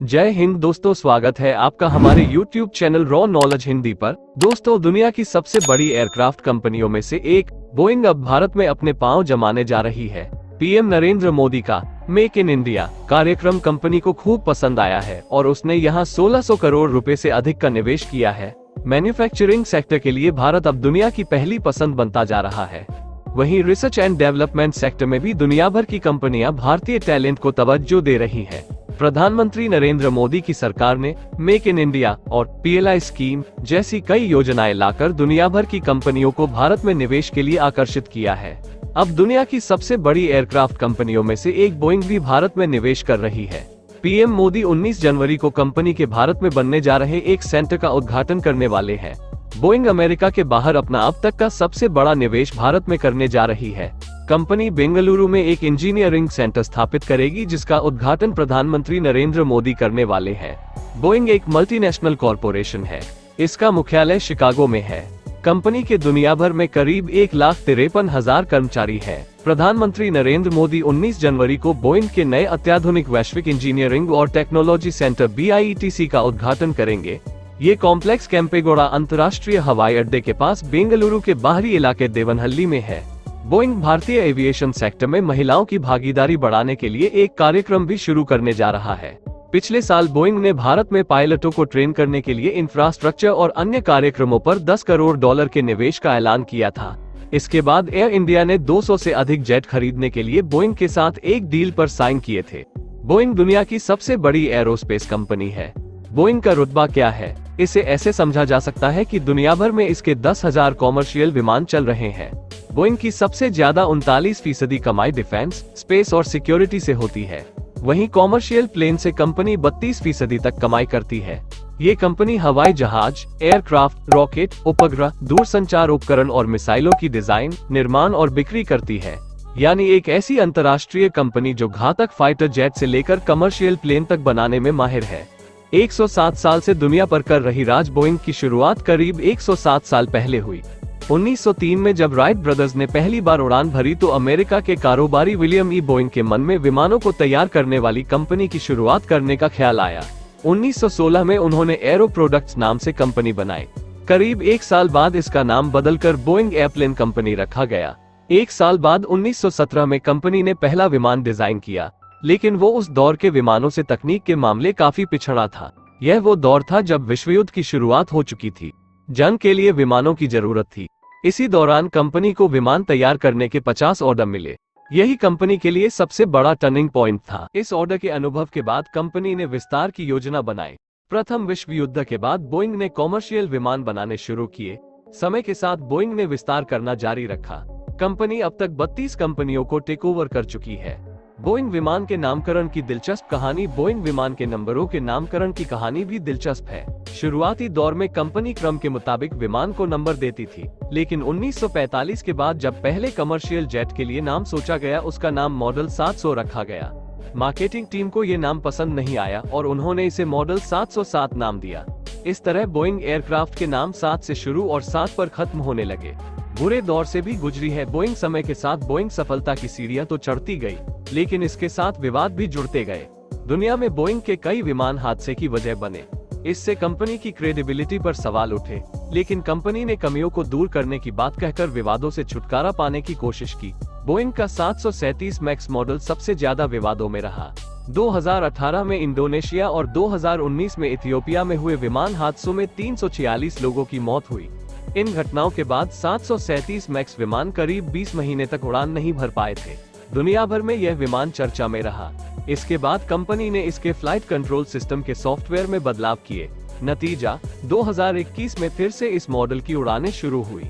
जय हिंद दोस्तों, स्वागत है आपका हमारे YouTube channel raw knowledge Hindi पर। दोस्तों, दुनिया की सबसे बड़ी एयरक्राफ्ट कंपनियों में से एक बोइंग अब भारत में अपने पांव जमाने जा रही है। पीएम नरेंद्र मोदी का मेक इन इंडिया कार्यक्रम कंपनी को खूब पसंद आया है और उसने यहां 1600 करोड़ रुपए से अधिक का निवेश किया है। मैन्युफैक्चरिंग सेक्टर के लिए भारत अब दुनिया की पहली पसंद बनता जा रहा है। वहीं रिसर्च एंड डेवलपमेंट सेक्टर में भी दुनिया भर की कंपनियां भारतीय टैलेंट को तवज्जो दे रही हैं। प्रधानमंत्री नरेंद्र मोदी की सरकार ने मेक इन इंडिया और पीएलआई स्कीम जैसी कई योजनाएं लाकर दुनिया भर की कंपनियों को भारत में निवेश के लिए आकर्षित किया है। अब दुनिया की सबसे बड़ी एयरक्राफ्ट कंपनियों में से एक बोइंग भी भारत में निवेश कर रही है। पीएम मोदी 19 जनवरी को कंपनी के भारत में बनने जा रहे एक सेंटर का उद्घाटन करने वाले हैं। बोइंग अमेरिका के बाहर अपना अब तक का सबसे बड़ा निवेश भारत में करने जा रही है। कंपनी बेंगलुरु में एक इंजीनियरिंग सेंटर स्थापित करेगी, जिसका उद्घाटन प्रधानमंत्री नरेंद्र मोदी करने वाले हैं। बोइंग एक मल्टीनेशनल कॉरपोरेशन है। इसका मुख्यालय शिकागो में है। कंपनी के दुनिया भर में करीब 1,53,000 कर्मचारी हैं। प्रधानमंत्री नरेंद्र मोदी 19 जनवरी को बोइंग के नए अत्याधुनिक वैश्विक इंजीनियरिंग और टेक्नोलॉजी सेंटर BIETC का उद्घाटन करेंगे। ये कॉम्प्लेक्स केम्पेगौड़ा अंतर्राष्ट्रीय हवाई अड्डे के पास बेंगलुरु के बाहरी इलाके देवनहल्ली में है। बोइंग भारतीय एविएशन सेक्टर में महिलाओं की भागीदारी बढ़ाने के लिए एक कार्यक्रम भी शुरू करने जा रहा है। पिछले साल बोइंग ने भारत में पायलटों को ट्रेन करने के लिए इंफ्रास्ट्रक्चर और अन्य कार्यक्रमों पर $10 करोड़ के निवेश का ऐलान किया था। इसके बाद एयर इंडिया ने 200 से अधिक जेट खरीदने के लिए बोइंग के साथ एक डील पर साइन किए थे। बोइंग दुनिया की सबसे बड़ी एरोस्पेस कंपनी है। बोइंग का रुतबा क्या है? इसे ऐसे समझा जा सकता है कि दुनिया भर में इसके 10,000 कॉमर्शियल विमान चल रहे हैं। बोइंग की सबसे ज्यादा 39% कमाई डिफेंस, स्पेस और सिक्योरिटी से होती है। वहीं कॉमर्शियल प्लेन से कंपनी 32% तक कमाई करती है। ये कंपनी हवाई जहाज, एयरक्राफ्ट, रॉकेट, उपग्रह, दूरसंचार उपकरण और मिसाइलों की डिजाइन, निर्माण और बिक्री करती है। यानी एक ऐसी अंतर्राष्ट्रीय कंपनी जो घातक फाइटर जेट से लेकर कमर्शियल प्लेन तक बनाने में माहिर है। 107 साल से दुनिया पर कर रही राज बोइंग की शुरुआत करीब 107 साल पहले हुई। 1903 में जब राइट ब्रदर्स ने पहली बार उड़ान भरी तो अमेरिका के कारोबारी विलियम ई बोइंग के मन में विमानों को तैयार करने वाली कंपनी की शुरुआत करने का ख्याल आया। 1916 में उन्होंने एरो प्रोडक्ट्स नाम से कंपनी बनाई। करीब एक साल बाद इसका नाम बदलकर बोइंग एयरप्लेन कंपनी रखा गया। एक साल बाद 1917 में कंपनी ने पहला विमान डिजाइन किया, लेकिन वो उस दौर के विमानों से तकनीक के मामले काफी पिछड़ा था। यह वो दौर था जब विश्वयुद्ध की शुरुआत हो चुकी थी। जंग के लिए विमानों की जरूरत थी। इसी दौरान कंपनी को विमान तैयार करने के 50 ऑर्डर मिले। यही कंपनी के लिए सबसे बड़ा टर्निंग पॉइंट था। इस ऑर्डर के अनुभव के बाद कंपनी ने विस्तार की योजना बनाई। प्रथम विश्व युद्ध के बाद बोइंग ने कॉमर्शियल विमान बनाने शुरू किए। समय के साथ बोइंग ने विस्तार करना जारी रखा। कंपनी अब तक 32 कंपनियों को टेक ओवर कर चुकी है। बोइंग विमान के नामकरण की दिलचस्प कहानी। बोइंग विमान के नंबरों के नामकरण की कहानी भी दिलचस्प है। शुरुआती दौर में कंपनी क्रम के मुताबिक विमान को नंबर देती थी, लेकिन 1945 के बाद जब पहले कमर्शियल जेट के लिए नाम सोचा गया, उसका नाम मॉडल 700 रखा गया। मार्केटिंग टीम को ये नाम पसंद नहीं आया और उन्होंने इसे मॉडल 707 नाम दिया। इस तरह बोइंग एयरक्राफ्ट के नाम 7 से शुरू और 7 पर खत्म होने लगे। बुरे दौर से भी गुजरी है बोइंग। समय के साथ बोइंग सफलता की सीढ़ियां तो चढ़ती गई, लेकिन इसके साथ विवाद भी जुड़ते गए। दुनिया में बोइंग के कई विमान हादसे की वजह बने। इससे कंपनी की क्रेडिबिलिटी पर सवाल उठे, लेकिन कंपनी ने कमियों को दूर करने की बात कहकर विवादों से छुटकारा पाने की कोशिश की। बोइंग का 737 मैक्स मॉडल सबसे ज्यादा विवादों में रहा। 2018 में इंडोनेशिया और 2019 में इथियोपिया में हुए विमान हादसों में 346 लोगों की मौत हुई। इन घटनाओं के बाद 737 मैक्स विमान करीब 20 महीने तक उड़ान नहीं भर पाए थे। दुनिया भर में यह विमान चर्चा में रहा। इसके बाद कंपनी ने इसके फ्लाइट कंट्रोल सिस्टम के सॉफ्टवेयर में बदलाव किए। नतीजा 2021 में फिर से इस मॉडल की उड़ानें शुरू हुई।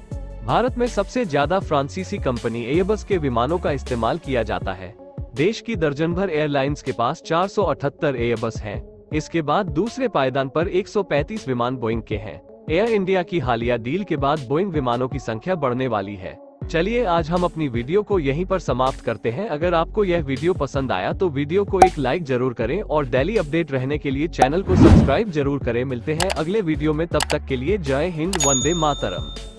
भारत में सबसे ज्यादा फ्रांसीसी कंपनी एयरबस के विमानों का इस्तेमाल किया जाता है। देश की दर्जन भर एयरलाइंस के पास 478 एयरबस हैं। इसके बाद दूसरे पायदान पर 135 विमान बोइंग के हैं। एयर इंडिया की हालिया डील के बाद बोइंग विमानों की संख्या बढ़ने वाली है। चलिए आज हम अपनी वीडियो को यहीं पर समाप्त करते हैं। अगर आपको यह वीडियो पसंद आया तो वीडियो को एक लाइक जरूर करें और डेली अपडेट रहने के लिए चैनल को सब्सक्राइब जरूर करें। मिलते हैं अगले वीडियो में, तब तक के लिए जय हिंद, वंदे मातरम।